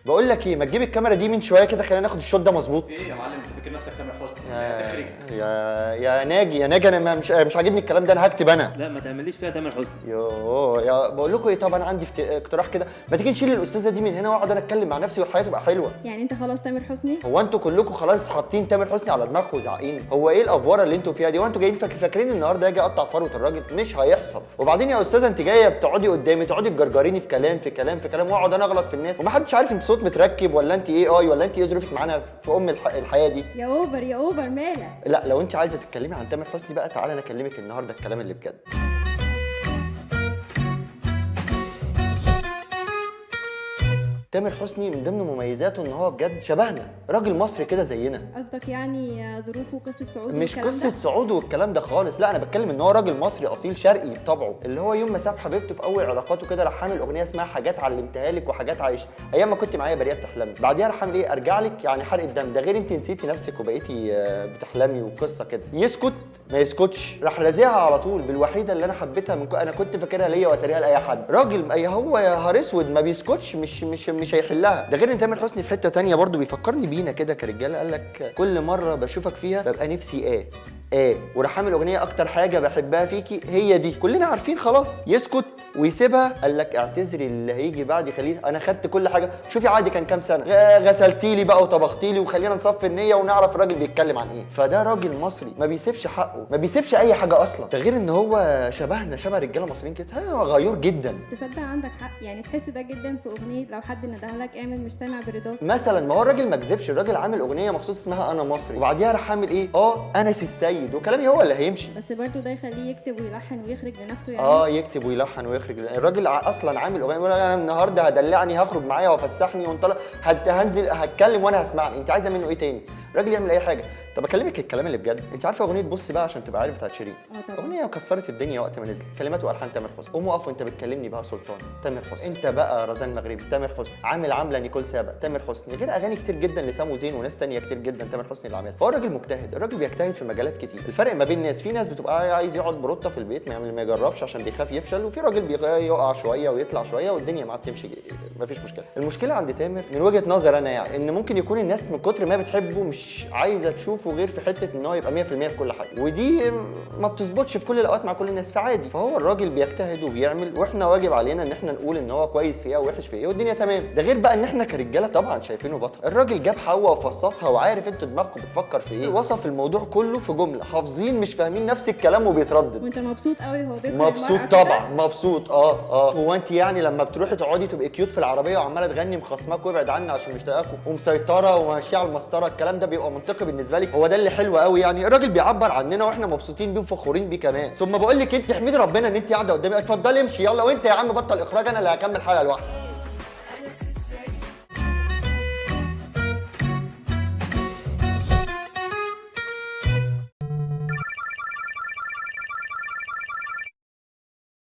بقول لك ايه، ما تجيب الكاميرا دي من شويه كده، خلينا ناخد الشوت ده مظبوط. ايه يا معلم، انت فاكر نفسك تامر حسني؟ يا تخرج. يا ناجي، يا ناجي، انا مش عاجبني الكلام ده، انا هكتب انا. لا ما تعمليش فيها تامر حسني. يا بقول لكم ايه، طب انا عندي اقتراح كده، ما تيجي نشيل الاستاذه دي من هنا واقعد انا اتكلم مع نفسي والحياه تبقى حلوه. يعني انت خلاص تامر حسني؟ هو انتوا كلكم خلاص حاطين تامر حسني على دماغكم وزعقين؟ هو ايه الافوره اللي انتوا فيها دي؟ وانتوا جايين فاكرين النهارده اجي اقطع فروه الراجل؟ مش هيحصل. وبعدين يا استاذه انت جايه بتقعدي قدامي تقعدي تجرجريني في كلام في كلام في كلام، واقعد انا اغلط في الناس ومحدش عارف انت صوت متركب ولا انت اي ولا انت ايه ظروفك معانا في الحياه دي. يا اوفر يا اوفر، مالك؟ لا لو انت عايزه تتكلمي عن تامر حسني بقى تعالى انا اكلمك النهارده الكلام اللي بجد. تامر حسني من ضمن مميزاته ان هو بجد شبهنا، راجل مصري كده زينا. قصدك يعني ظروفه قصه صعود مش والكلام قصه ده؟ صعود والكلام ده خالص، لا انا بتكلم ان هو راجل مصري اصيل شرقي بطبعه، اللي هو يوم ما ساب حبيبته في اول علاقاته كده راح عامل اغنيه اسمها حاجات علمتها لك وحاجات عايش ايام ما كنت معايا بريئه بتحلمي، بعديها راح عامل ايه، ارجع لك يعني حرق الدم، ده غير انت نسيتي نفسك وبقيتي بتحلمي وقصه كده. يسكت ما يسكتش، راح رازعها على طول بالوحيده اللي انا حبيتها انا كنت فاكرها ليا واتريها لاي حد. راجل هو يا نهار اسود ما بيسكتش، مش هيحلها. ده غير ان تامر حسني في حته تانية برضو بيفكرني بينا كده كرجاله، قال لك كل مره بشوفك فيها ببقى نفسي وراح عامل اغنيه اكتر حاجه بحبها فيكي هي دي، كلنا عارفين خلاص. يسكت ويسيبها، قال لك اعتذري اللي هيجي بعد خليه، انا خدت كل حاجه، شوفي عادي كان كام سنه، غسلتي لي بقى وطبختي لي وخلينا نصفي النيه ونعرف الراجل بيتكلم عن ايه. فده راجل مصري ما بيسيبش حقه، ما بيسيبش اي حاجه اصلا. ده غير ان هو شبهنا، شبه رجاله مصريين كده، هو غيور جدا. تصدق عندك حق، يعني تحس ده جدا في اغنيه لو حد ندهلك لك اعمل مش سامع برضاك مثلا. ما هو الراجل ما كذبش، الراجل عامل اغنيه مخصوص اسمها انا مصري، وبعديها راح عامل ايه، انس السيد، وكلامي هو اللي هيمشي. بس برضه ده يخليه يكتب ويلحن ويخرج لنفسه يعني. يكتب ويلحن ويخرج. الراجل اصلا عامل اغنيه بيقول انا النهارده هدلعني، هخرج معايا وافسحني ونطلع، هنزل هتكلم وانا هسمعني، انت عايزه منه ايه تاني؟ الراجل يعمل اي حاجه. طب اكلمك الكلام اللي بجد، انت عارفه اغنيه بص بقى عشان تبقى عارف بتاعت شيرين؟ طبعا. اغنيه كسرت الدنيا وقت ما نزلت، كلمات والحان تامر حسني. قوم اقف وانت بتكلمني بقى سلطان، تامر حسني. انت بقى رزان مغربي، تامر حسني. عامله نيكول سابا، تامر حسني. غير اغاني كتير جدا لسامو زين وناس تانية كتير جدا تامر حسني اللي عاملها. فهو راجل مجتهد، الراجل بيجتهد في مجالات كتير. الفرق ما بين ناس، في ناس بتبقى عايز يقعد بروطه في البيت ما يجربش عشان بيخاف يفشل، وفي راجل بيقع شويه ويطلع شويه والدنيا معاه بتمشي مفيش مشكله. المشكله عند تامر من وجهه نظر انا يعني ان ممكن يكون الناس من كتر ما بتحبه مش عايزه تشوفه غير في حته ان هو يبقى 100% في كل حاجه، ودي ما بتظبطش في كل الاوقات مع كل الناس، فعادي. فهو الراجل بيجتهد وبيعمل، واحنا واجب علينا ان احنا نقول ان هو كويس في ايه ووحش في ايه والدنيا تمام. ده غير بقى ان احنا كرجاله طبعا شايفينه بطل. الراجل جاب حواء وفصصها وعارف انتوا دماغكم بتفكر في ايه، وصف الموضوع كله في جمله، حافظين مش فاهمين نفس الكلام وبيتردد. وانت مبسوط قوي هو بيكره مبسوط طبعا، مبسوط. هو انت يعني لما بتروحي تقعدي تبقي كيوت في العربيه وعماله تغني مخصماك وابعد عني عشان مش طايقاكوا ومسيطره وماشيه على المسطره، الكلام ده بيبقى منطقي بالنسبه لك؟ هو ده اللي حلو قوي يعني. الراجل بيعبر عننا واحنا مبسوطين بيه وفخورين بيه كمان. ثم بقول لك انت احمدي ربنا ان انت قاعده قدامي، اتفضلي امشي يلا، وانت يا عم بطل اخراج انا اللي هكمل حلقه لوحدي.